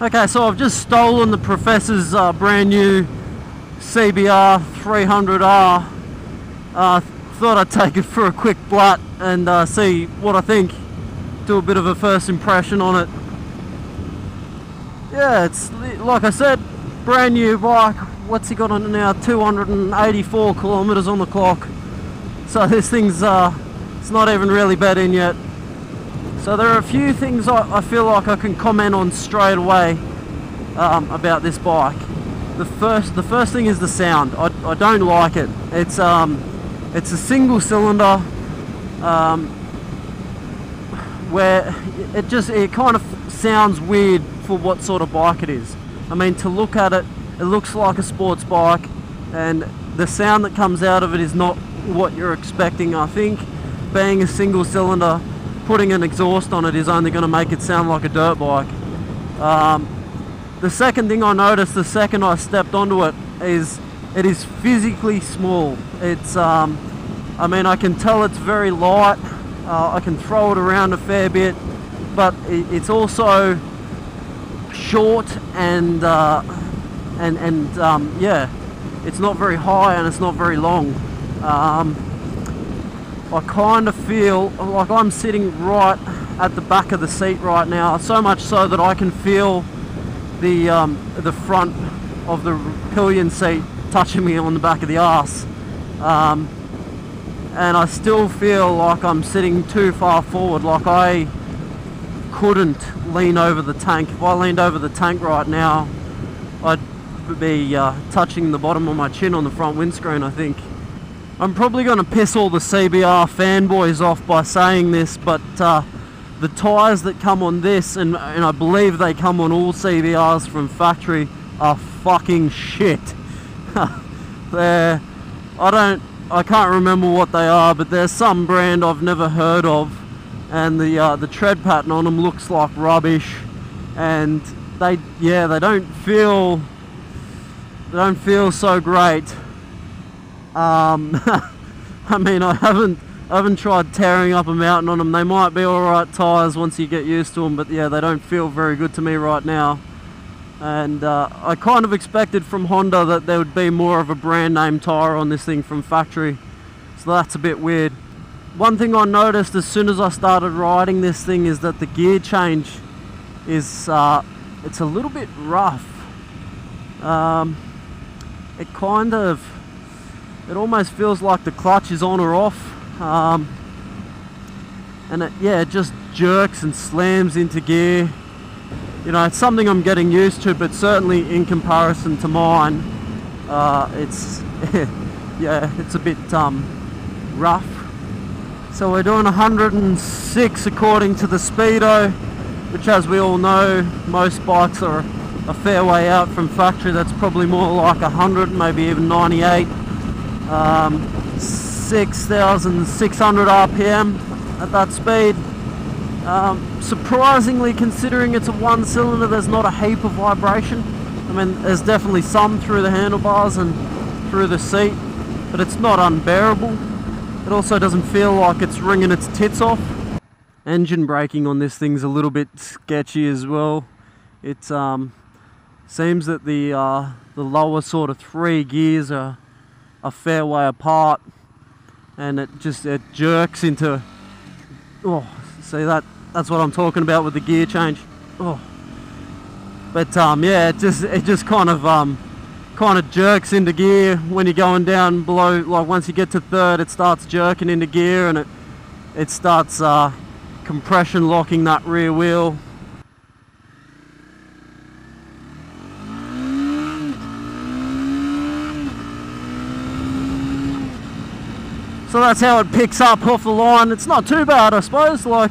Okay, so I've just stolen the Professor's brand new CBR300R. Thought I'd take it for a quick blat and see what I think. Do a bit of a first impression on it. Yeah, it's like I said, brand new bike. What's he got on it now? 284 kilometers on the clock. So this thing's it's not even really bed in yet. So there are a few things I feel like I can comment on straight away about this bike. The first thing is the sound. I don't like it. It's a single cylinder where it kind of sounds weird for what sort of bike it is. I mean, to look at it, it looks like a sports bike, and the sound that comes out of it is not what you're expecting. I think being a single cylinder, putting an exhaust on it is only going to make it sound like a dirt bike. The second thing I noticed the second I stepped onto it is physically small. It's I mean, I can tell it's very light. I can throw it around a fair bit, but it's also short and yeah, it's not very high and it's not very long. I kind of feel like I'm sitting right at the back of the seat right now, so much so that I can feel the front of the pillion seat touching me on the back of the arse, and I still feel like I'm sitting too far forward. Like I couldn't lean over the tank. If I leaned over the tank right now, I'd be touching the bottom of my chin on the front windscreen, I think. I'm probably going to piss all the CBR fanboys off by saying this, but the tyres that come on this, and I believe they come on all CBRs from factory, are fucking shit. I can't remember what they are, but there's some brand I've never heard of, and the tread pattern on them looks like rubbish, and they don't feel so great. I mean, I haven't tried tearing up a mountain on them. They might be alright tyres once you get used to them, but yeah, they don't feel very good to me right now. And I kind of expected from Honda that there would be more of a brand name tyre on this thing from factory, so that's a bit weird. One thing I noticed as soon as I started riding this thing is that the gear change is it's a little bit rough. It almost feels like the clutch is on or off, and it just jerks and slams into gear. You know, it's something I'm getting used to, but certainly in comparison to mine, it's it's a bit rough. So we're doing 106 according to the speedo, which, as we all know, most bikes are a fair way out from factory. That's probably more like 100, maybe even 98. 6,600 RPM at that speed. Surprisingly, considering it's a one cylinder, there's not a heap of vibration. I mean, there's definitely some through the handlebars and through the seat, but it's not unbearable. It also doesn't feel like it's wringing its tits off. Engine braking on this thing's a little bit sketchy as well. It seems that the lower sort of 3 gears are a fair way apart, and it jerks into, see, that's what I'm talking about with the gear change. But yeah, it just kind of jerks into gear when you're going down below. Like once you get to third, it starts jerking into gear, and it starts compression locking that rear wheel. So that's how it picks up off the line. It's not too bad, I suppose. Like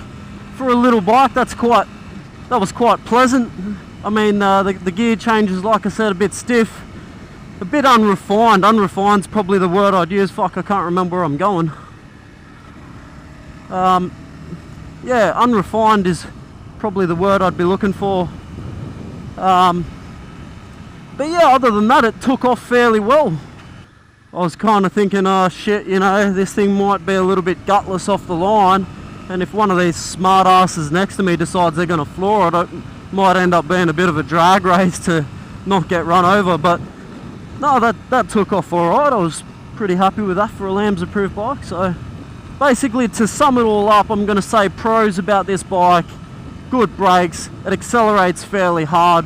for a little bike, that was quite pleasant. I mean, the gear changes, like I said, a bit stiff, a bit unrefined. Unrefined's probably the word I'd use. Fuck, I can't remember where I'm going. Yeah, unrefined is probably the word I'd be looking for. But yeah, other than that, it took off fairly well. I was kind of thinking, oh shit, you know, this thing might be a little bit gutless off the line, and if one of these smart asses next to me decides they're going to floor it, might end up being a bit of a drag race to not get run over, but no, that took off alright. I was pretty happy with that for a Lambs approved bike. So basically, to sum it all up, I'm going to say pros about this bike: good brakes, it accelerates fairly hard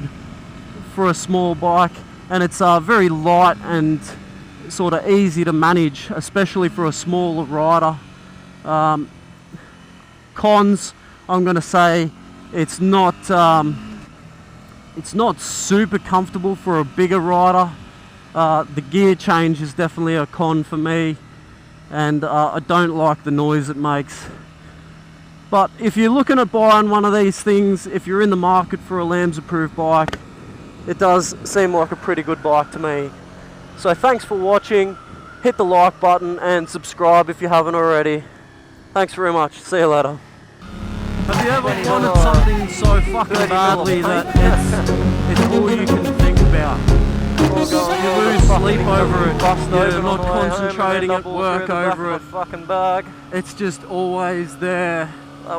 for a small bike, and it's very light and sort of easy to manage, especially for a smaller rider. Cons, I'm going to say it's not super comfortable for a bigger rider. The gear change is definitely a con for me, and I don't like the noise it makes. But if you're looking at buying one of these things, if you're in the market for a Lambs approved bike, it does seem like a pretty good bike to me. So thanks for watching. Hit the like button and subscribe if you haven't already. Thanks very much. See you later. Have you ever wanted something so fucking badly that it's all you can think about? You lose sleep over it, you're not concentrating at work over it. It's just always there.